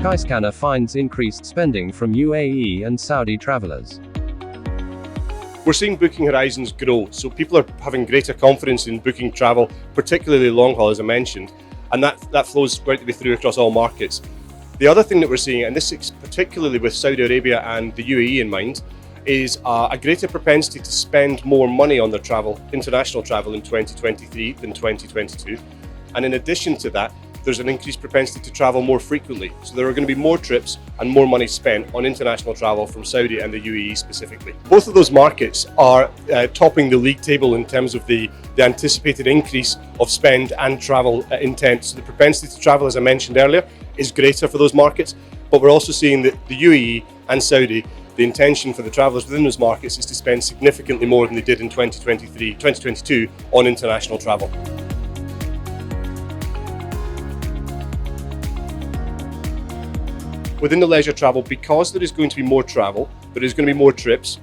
Skyscanner finds increased spending from UAE and Saudi travelers. We're seeing booking horizons grow, so people are having greater confidence in booking travel, particularly long haul, as I mentioned, and that flows right to be through across all markets. The other thing that we're seeing, and this is particularly with Saudi Arabia and the UAE in mind, is a greater propensity to spend more money on their travel, international travel, in 2023 than 2022. And in addition to that, there's an increased propensity to travel more frequently. So there are going to be more trips and more money spent on international travel from Saudi and the UAE specifically. Both of those markets are topping the league table in terms of the anticipated increase of spend and travel intent. So the propensity to travel, as I mentioned earlier, is greater for those markets. But we're also seeing that the UAE and Saudi, the intention for the travellers within those markets is to spend significantly more than they did in 2022 on international travel. Within the leisure travel, because there is going to be more travel, there is going to be more trips,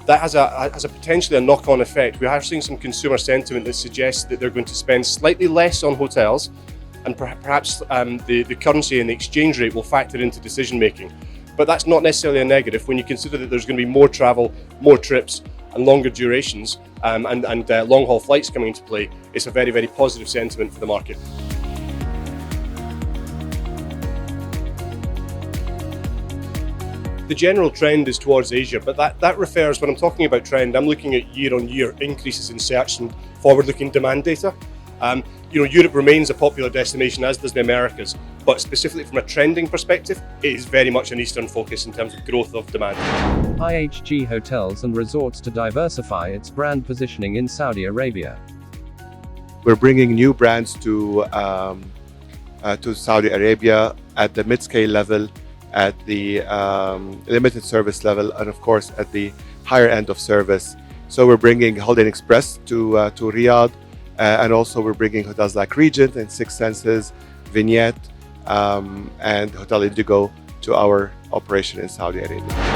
that has a potentially a knock-on effect. We are seeing some consumer sentiment that suggests that they're going to spend slightly less on hotels, and perhaps the currency and the exchange rate will factor into decision making. But that's not necessarily a negative when you consider that there's going to be more travel, more trips and longer durations and long-haul flights coming into play. It's a very, very positive sentiment for the market. The general trend is towards Asia, but that refers, when I'm talking about trend, I'm looking at year-on-year increases in search and forward-looking demand data. Europe remains a popular destination, as does the Americas, but specifically from a trending perspective, it is very much an Eastern focus in terms of growth of demand. IHG Hotels and Resorts to diversify its brand positioning in Saudi Arabia. We're bringing new brands to Saudi Arabia at the mid-scale level, at the limited service level, and of course at the higher end of service. So we're bringing Holiday Inn Express to Riyadh, and also we're bringing hotels like Regent and Six Senses, Vignette, and Hotel Indigo to our operation in Saudi Arabia.